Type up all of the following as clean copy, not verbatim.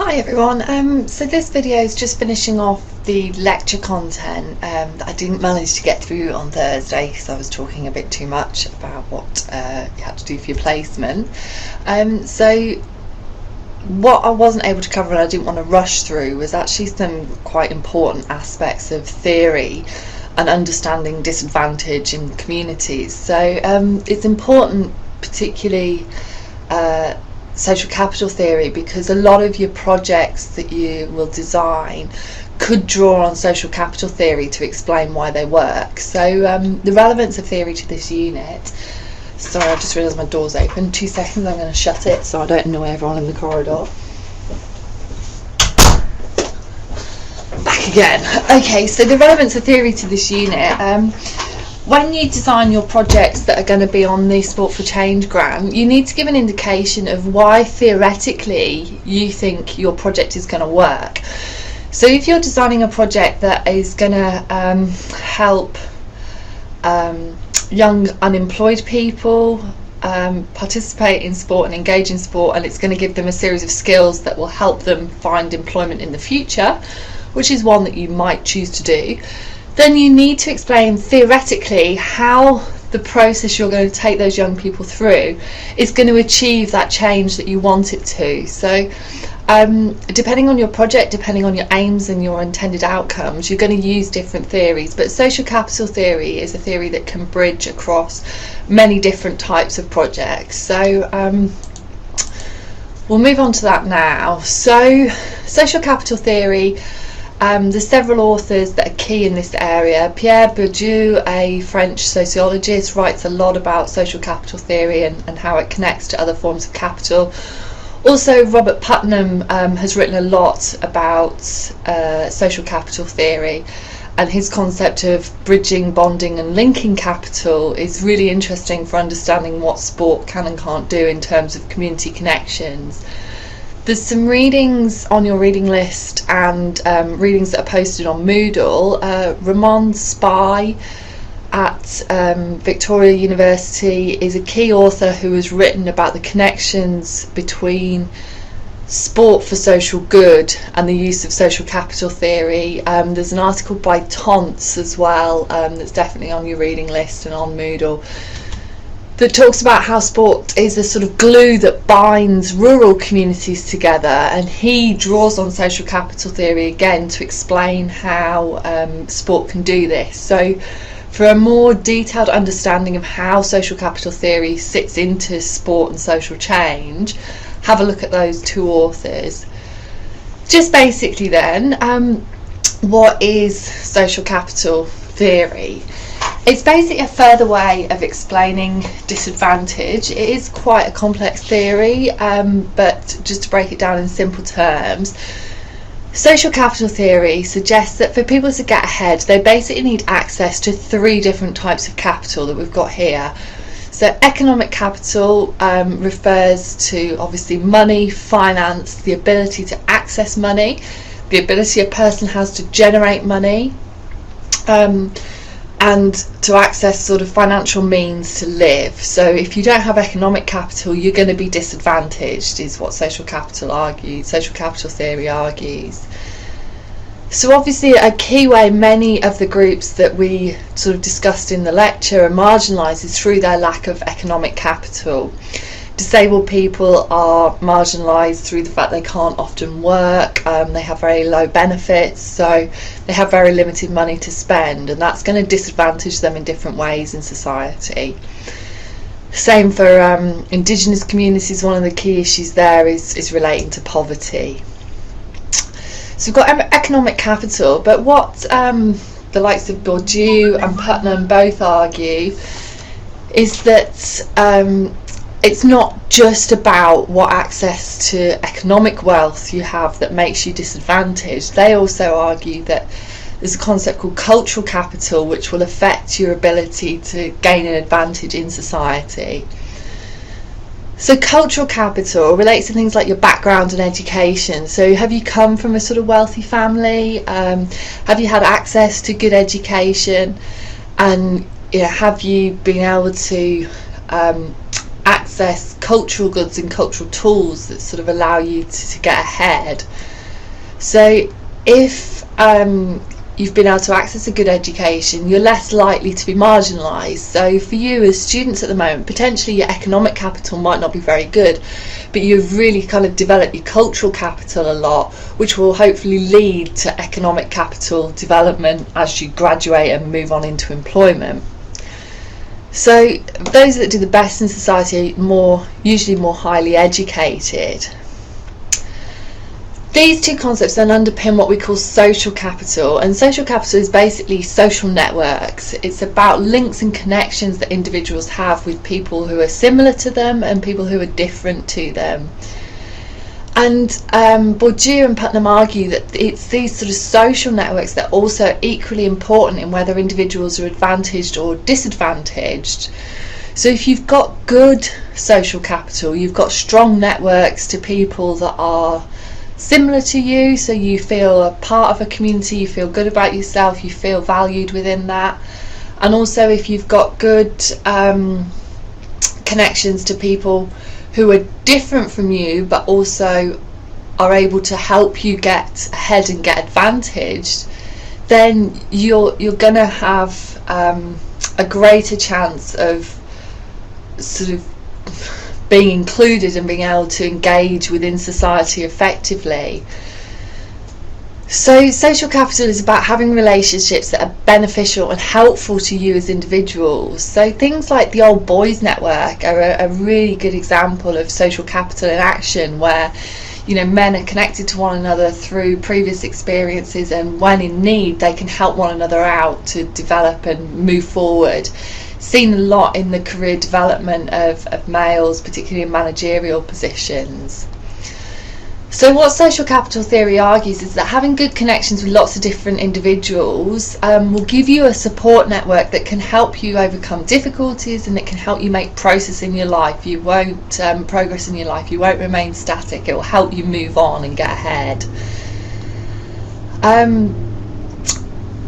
Hi everyone, so this video is just finishing off the lecture content that I didn't manage to get through on Thursday because I was talking a bit too much about what you had to do for your placement. So what I wasn't able to cover and I didn't want to rush through was actually some quite important aspects of theory and understanding disadvantage in communities. So it's important, particularly social capital theory, because a lot of your projects that you will design could draw on social capital theory to explain why they work. So the relevance of theory to this unit, sorry, I've just realised my door's open, 2 seconds, I'm going to shut it so I don't annoy everyone in the corridor. Back again. Okay, so the relevance of theory to this unit, when you design your projects that are going to be on the Sport for Change grant, you need to give an indication of why theoretically you think your project is going to work. So if you're designing a project that is going to help young unemployed people participate in sport and engage in sport, and it's going to give them a series of skills that will help them find employment in the future, which is one that you might choose to do, then you need to explain theoretically how the process you're going to take those young people through is going to achieve that change that you want it to. So depending on your project, depending on your aims and your intended outcomes, you're going to use different theories, but social capital theory is a theory that can bridge across many different types of projects. So we'll move on to that now. So social capital theory, there's several authors that are key in this area. Pierre Bourdieu, a French sociologist, writes a lot about social capital theory and how it connects to other forms of capital. Also, Robert Putnam has written a lot about social capital theory, and his concept of bridging, bonding and linking capital is really interesting for understanding what sport can and can't do in terms of community connections. There's some readings on your reading list and readings that are posted on Moodle. Ramon Spy at Victoria University is a key author who has written about the connections between sport for social good and the use of social capital theory. There's an article by Tonts as well that's definitely on your reading list and on Moodle, that talks about how sport is a sort of glue that binds rural communities together, and he draws on social capital theory again to explain how sport can do this. So for a more detailed understanding of how social capital theory sits into sport and social change, have a look at those two authors. Just basically then, what is social capital theory? It's basically a further way of explaining disadvantage. It is quite a complex theory, but just to break it down in simple terms, social capital theory suggests that for people to get ahead, they basically need access to 3 different types of capital that we've got here. So economic capital refers to obviously money, finance, the ability to access money, the ability a person has to generate money, and to access sort of financial means to live. So if you don't have economic capital, you're going to be disadvantaged, is what social capital theory argues. So obviously a key way many of the groups that we sort of discussed in the lecture are marginalised is through their lack of economic capital. Disabled people are marginalised through the fact they can't often work, they have very low benefits, so they have very limited money to spend, and that's going to disadvantage them in different ways in society. Same for Indigenous communities. One of the key issues there is relating to poverty. So we've got economic capital, but what the likes of Bourdieu and Putnam both argue is that it's not just about what access to economic wealth you have that makes you disadvantaged. They also argue that there's a concept called cultural capital which will affect your ability to gain an advantage in society. So cultural capital relates to things like your background and education. So have you come from a sort of wealthy family? Have you had access to good education? And have you been able to access cultural goods and cultural tools that sort of allow you to get ahead. So if you've been able to access a good education, you're less likely to be marginalised. So for you as students at the moment, potentially your economic capital might not be very good, but you've really kind of developed your cultural capital a lot, which will hopefully lead to economic capital development as you graduate and move on into employment. So those that do the best in society are usually more highly educated. These two concepts then underpin what we call social capital, and social capital is basically social networks. It's about links and connections that individuals have with people who are similar to them and people who are different to them. And Bourdieu and Putnam argue that it's these sort of social networks that are also equally important in whether individuals are advantaged or disadvantaged. So if you've got good social capital, you've got strong networks to people that are similar to you, so you feel a part of a community, you feel good about yourself, you feel valued within that. And also if you've got good connections to people who are different from you but also are able to help you get ahead and get advantaged, then you're going to have a greater chance of sort of being included and being able to engage within society effectively. So social capital is about having relationships that are beneficial and helpful to you as individuals. So things like the Old Boys Network are a really good example of social capital in action, where men are connected to one another through previous experiences, and when in need they can help one another out to develop and move forward. Seen a lot in the career development of males, particularly in managerial positions. So what social capital theory argues is that having good connections with lots of different individuals will give you a support network that can help you overcome difficulties, and it can help you make progress in your life. You won't progress in your life, you won't remain static. It will help you move on and get ahead.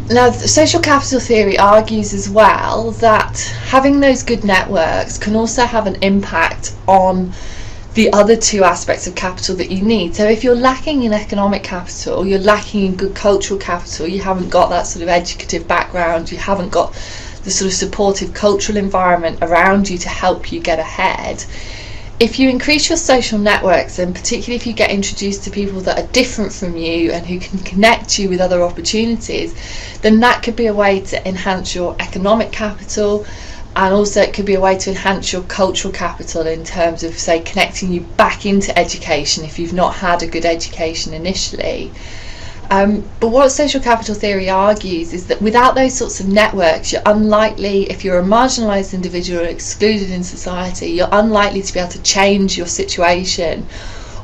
Now, social capital theory argues as well that having those good networks can also have an impact on the other two aspects of capital that you need. So if you're lacking in economic capital, you're lacking in good cultural capital, you haven't got that sort of educative background, you haven't got the sort of supportive cultural environment around you to help you get ahead. If you increase your social networks, and particularly if you get introduced to people that are different from you and who can connect you with other opportunities, then that could be a way to enhance your economic capital, and also it could be a way to enhance your cultural capital in terms of, say, connecting you back into education if you've not had a good education initially. But what social capital theory argues is that without those sorts of networks, you're unlikely, if you're a marginalised individual or excluded in society, you're unlikely to be able to change your situation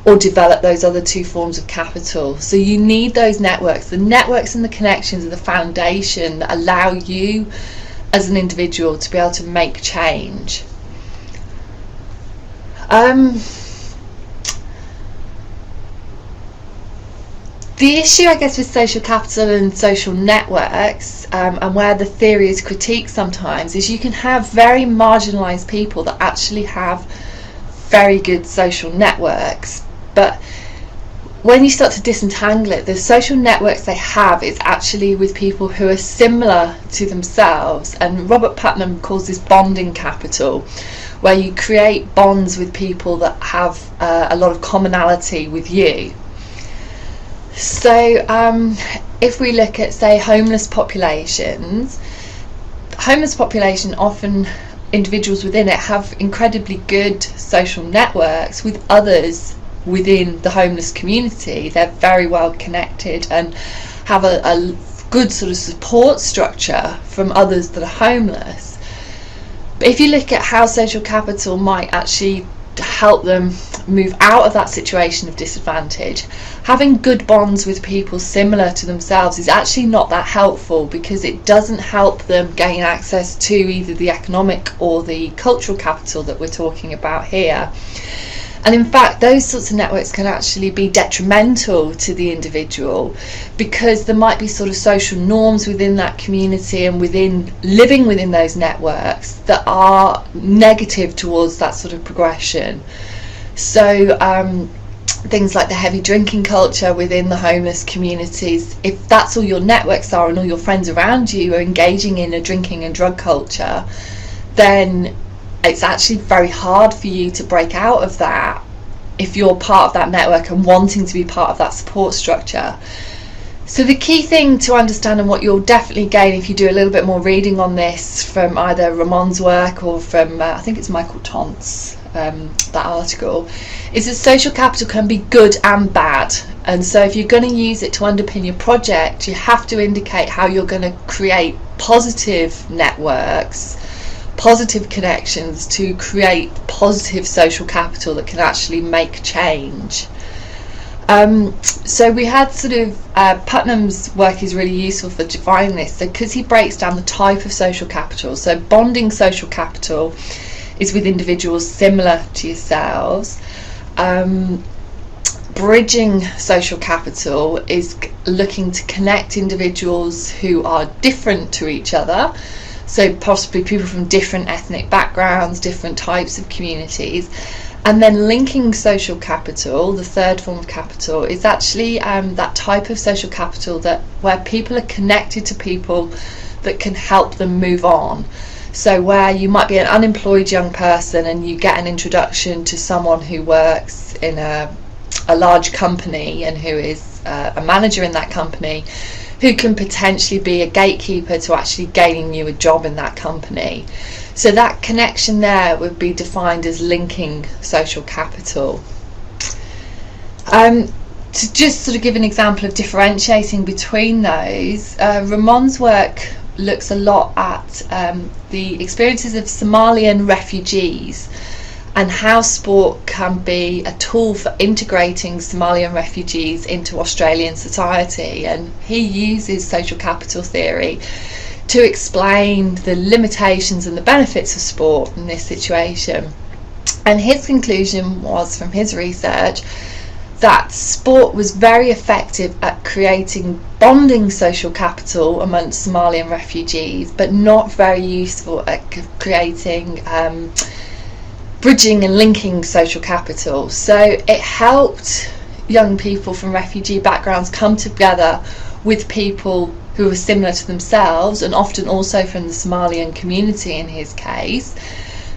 or develop those other two forms of capital. So you need those networks. The networks and the connections are the foundation that allow you as an individual to be able to make change. The issue, I guess, with social capital and social networks, and where the theory is critiqued sometimes, is you can have very marginalised people that actually have very good social networks, but when you start to disentangle it, the social networks they have is actually with people who are similar to themselves, and Robert Putnam calls this bonding capital, where you create bonds with people that have a lot of commonality with you. So if we look at, say, homeless population, often individuals within it have incredibly good social networks with others within the homeless community. They're very well connected and have a good sort of support structure from others that are homeless. But if you look at how social capital might actually help them move out of that situation of disadvantage, having good bonds with people similar to themselves is actually not that helpful, because it doesn't help them gain access to either the economic or the cultural capital that we're talking about here. And in fact, those sorts of networks can actually be detrimental to the individual, because there might be sort of social norms within that community and within living within those networks that are negative towards that sort of progression. So things like the heavy drinking culture within the homeless communities, if that's all your networks are and all your friends around you are engaging in a drinking and drug culture, then it's actually very hard for you to break out of that if you're part of that network and wanting to be part of that support structure. So the key thing to understand, and what you'll definitely gain if you do a little bit more reading on this from either Ramon's work or from I think it's Michael Tont's that article, is that social capital can be good and bad. And so if you're going to use it to underpin your project, you have to indicate how you're going to create positive networks, positive connections, to create positive social capital that can actually make change. So we had sort of Putnam's work is really useful for defining this, because he breaks down the type of social capital. So bonding social capital is with individuals similar to yourselves. Bridging social capital is looking to connect individuals who are different to each other, so possibly people from different ethnic backgrounds, different types of communities. And then linking social capital, the third form of capital, is actually that type of social capital where people are connected to people that can help them move on. So where you might be an unemployed young person and you get an introduction to someone who works in a large company and who is a manager in that company, who can potentially be a gatekeeper to actually gaining you a job in that company. So that connection there would be defined as linking social capital. To just sort of give an example of differentiating between those, Ramon's work looks a lot at the experiences of Somalian refugees and how sport can be a tool for integrating Somalian refugees into Australian society. And he uses social capital theory to explain the limitations and the benefits of sport in this situation. And his conclusion was, from his research, that sport was very effective at creating bonding social capital amongst Somalian refugees, but not very useful at creating bridging and linking social capital. So it helped young people from refugee backgrounds come together with people who were similar to themselves, and often also from the Somalian community in his case.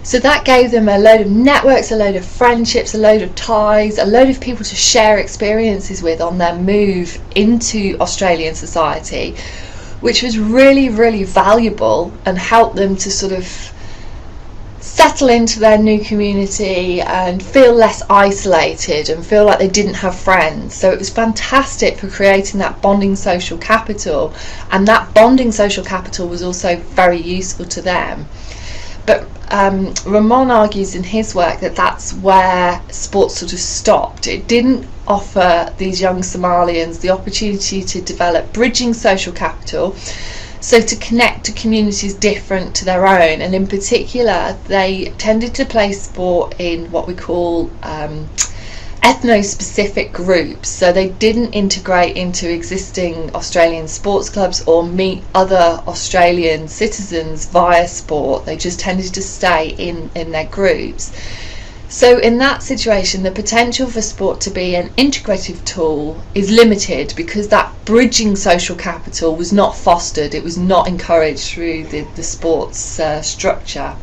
So that gave them a load of networks, a load of friendships, a load of ties, a load of people to share experiences with on their move into Australian society, which was really, really valuable and helped them to sort of settle into their new community and feel less isolated and feel like they didn't have friends. So it was fantastic for creating that bonding social capital, and that bonding social capital was also very useful to them. But Ramon argues in his work that that's where sport sort of stopped. It didn't offer these young Somalians the opportunity to develop bridging social capital, so to connect to communities different to their own. And in particular, they tended to play sport in what we call ethno-specific groups. So they didn't integrate into existing Australian sports clubs or meet other Australian citizens via sport. They just tended to stay in their groups. So in that situation, the potential for sport to be an integrative tool is limited, because that bridging social capital was not fostered, it was not encouraged through the sports structure.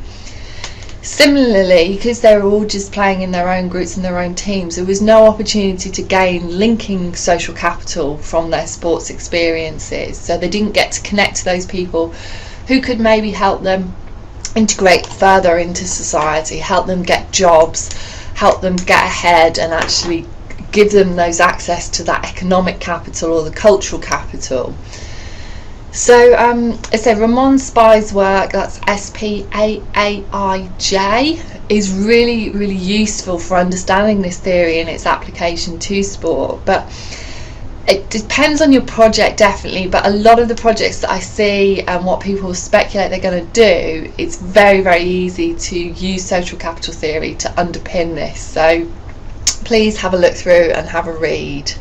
Similarly, because they were all just playing in their own groups and their own teams, there was no opportunity to gain linking social capital from their sports experiences. So they didn't get to connect to those people who could maybe help them integrate further into society, help them get jobs, help them get ahead, and actually give them those access to that economic capital or the cultural capital. So I say Ramon Spy's work, that's SPAAIJ, is really, really useful for understanding this theory and its application to sport. But it depends on your project, definitely, but a lot of the projects that I see and what people speculate they're going to do, it's very, very easy to use social capital theory to underpin this. So please have a look through and have a read.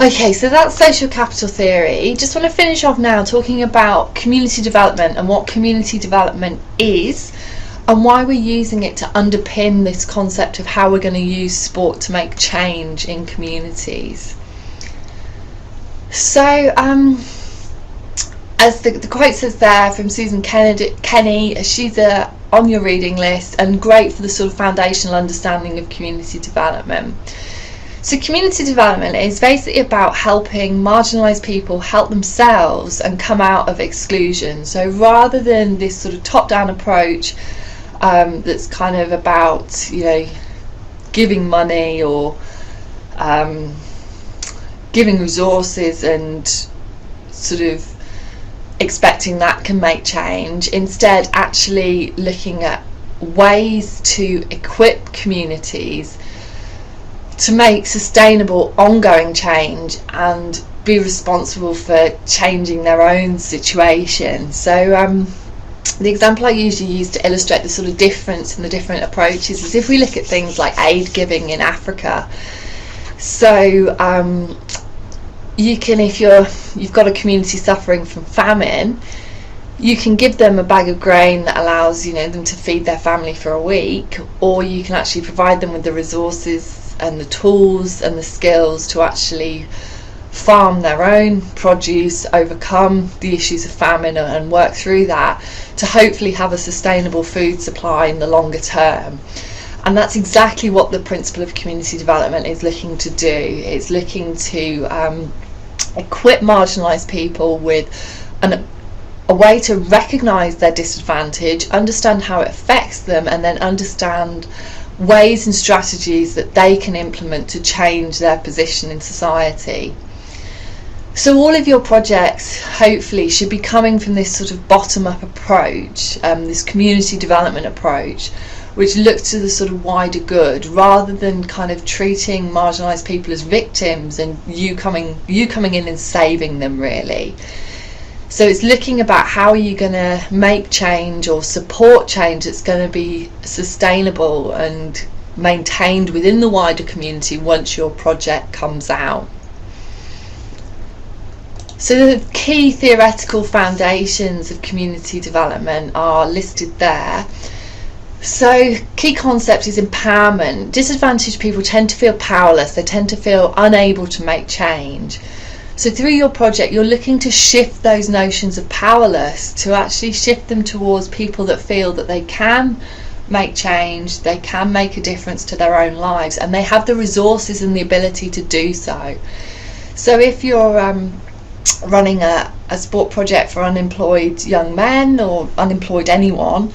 Okay, so that's social capital theory. Just want to finish off now talking about community development and what community development is and why we're using it to underpin this concept of how we're going to use sport to make change in communities. So, as the quote says there from Susan Kenny, she's on your reading list and great for the sort of foundational understanding of community development. So community development is basically about helping marginalised people help themselves and come out of exclusion. So rather than this sort of top-down approach that's kind of about, giving money or giving resources and sort of expecting that can make change, instead actually looking at ways to equip communities to make sustainable ongoing change and be responsible for changing their own situation. So the example I usually use to illustrate the sort of difference in the different approaches is if we look at things like aid giving in Africa. So you can, if you've got a community suffering from famine, you can give them a bag of grain that allows them to feed their family for a week, or you can actually provide them with the resources and the tools and the skills to actually farm their own produce, overcome the issues of famine and work through that to hopefully have a sustainable food supply in the longer term. And that's exactly what the principle of community development is looking to do. It's looking to equip marginalised people with a way to recognise their disadvantage, understand how it affects them, and then understand ways and strategies that they can implement to change their position in society. So all of your projects hopefully should be coming from this sort of bottom-up approach, this community development approach, which looks to the sort of wider good rather than kind of treating marginalised people as victims and you coming in and saving them, really. So it's looking about how are you going to make change or support change that's going to be sustainable and maintained within the wider community once your project comes out. So the key theoretical foundations of community development are listed there. So key concept is empowerment. Disadvantaged people tend to feel powerless, they tend to feel unable to make change. So through your project you're looking to shift those notions of powerless to actually shift them towards people that feel that they can make change, they can make a difference to their own lives, and they have the resources and the ability to do so. So if you're running a sport project for unemployed young men or unemployed anyone,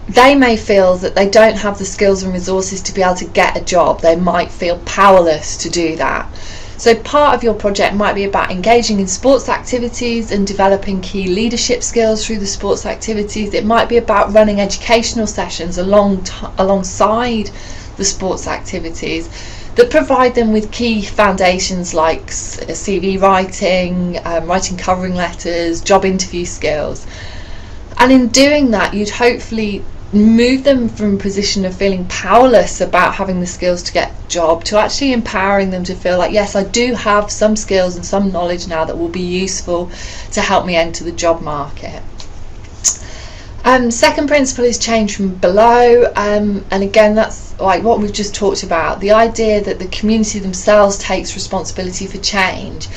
they may feel that they don't have the skills and resources to be able to get a job. They might feel powerless to do that. So part of your project might be about engaging in sports activities and developing key leadership skills through the sports activities. It might be about running educational sessions alongside the sports activities that provide them with key foundations like CV writing, writing covering letters, job interview skills. And in doing that, you'd hopefully move them from a position of feeling powerless about having the skills to get a job to actually empowering them to feel like, yes, I do have some skills and some knowledge now that will be useful to help me enter the job market. Second principle is change from below, and again that's like what we've just talked about, the idea that the community themselves takes responsibility for change.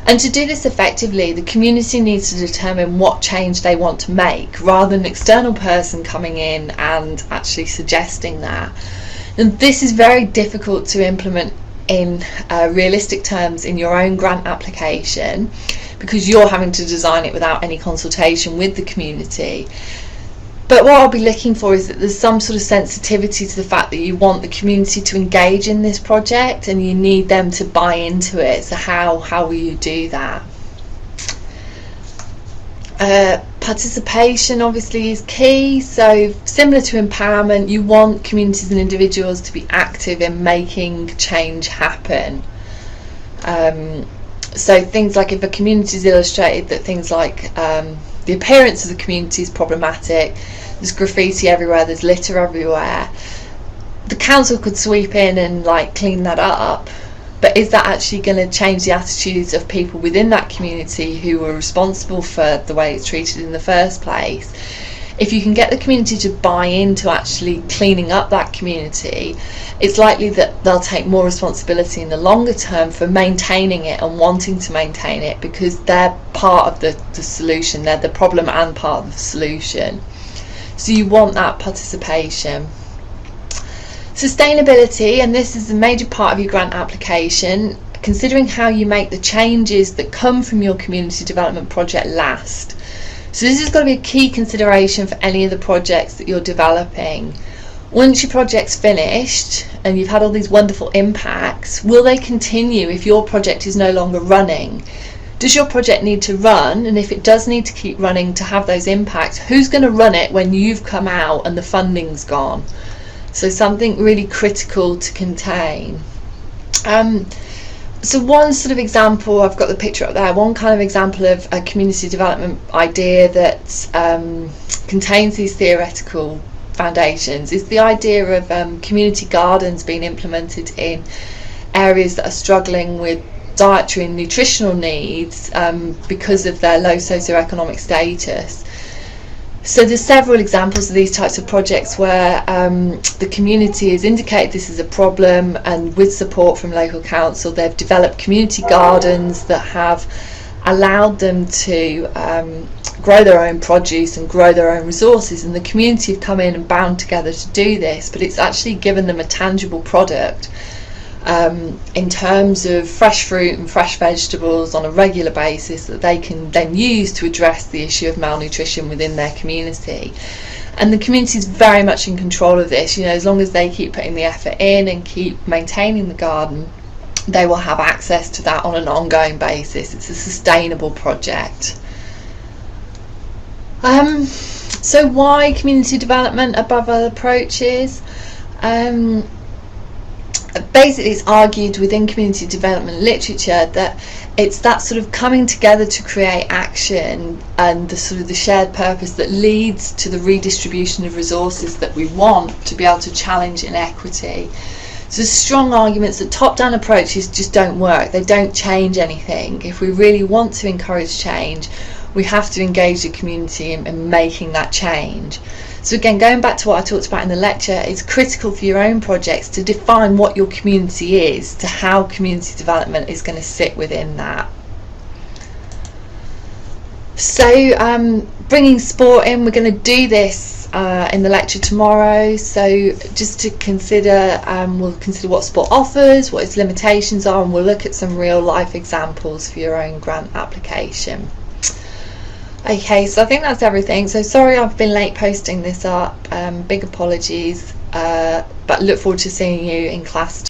And to do this effectively, the community needs to determine what change they want to make rather than an external person coming in and actually suggesting that. And this is very difficult to implement in realistic terms in your own grant application because you're having to design it without any consultation with the community. But what I'll be looking for is that there's some sort of sensitivity to the fact that you want the community to engage in this project and you need them to buy into it. So how will you do that? Participation obviously is key. So similar to empowerment, you want communities and individuals to be active in making change happen. So things like if a community is illustrated that things like the appearance of the community is problematic, there's graffiti everywhere, there's litter everywhere, the council could sweep in and like clean that up, but is that actually going to change the attitudes of people within that community who were responsible for the way it's treated in the first place? If you can get the community to buy into actually cleaning up that community, it's likely that they'll take more responsibility in the longer term for maintaining it and wanting to maintain it, because they're part of the solution. They're the problem and part of the solution. So you want that participation. Sustainability, and this is a major part of your grant application, considering how you make the changes that come from your community development project last. So this has got to be a key consideration for any of the projects that you're developing. Once your project's finished and you've had all these wonderful impacts, will they continue if your project is no longer running? Does your project need to run? And if it does need to keep running to have those impacts, who's going to run it when you've come out and the funding's gone? So something really critical to contain. So one sort of example, I've got the picture up there, one kind of example of a community development idea that contains these theoretical foundations is the idea of community gardens being implemented in areas that are struggling with dietary and nutritional needs because of their low socioeconomic status. So there's several examples of these types of projects where the community has indicated this is a problem, and with support from local council they've developed community gardens that have allowed them to grow their own produce and grow their own resources, and the community have come in and bound together to do this, but it's actually given them a tangible product in terms of fresh fruit and fresh vegetables on a regular basis that they can then use to address the issue of malnutrition within their community. And the community is very much in control of this. You know, as long as they keep putting the effort in and keep maintaining the garden, they will have access to that on an ongoing basis. It's a sustainable project. So why community development above other approaches? Basically, it's argued within community development literature that it's that sort of coming together to create action and the sort of the shared purpose that leads to the redistribution of resources that we want to be able to challenge inequity. So there's strong arguments that top-down approaches just don't work. They don't change anything. If we really want to encourage change, we have to engage the community in making that change. So again, going back to what I talked about in the lecture, it's critical for your own projects to define what your community is, to how community development is going to sit within that. So bringing sport in, we're going to do this in the lecture tomorrow. So just to consider, we'll consider what sport offers, what its limitations are, and we'll look at some real life examples for your own grant application. Okay, so I think that's everything. So sorry I've been late posting this up, big apologies, but look forward to seeing you in class.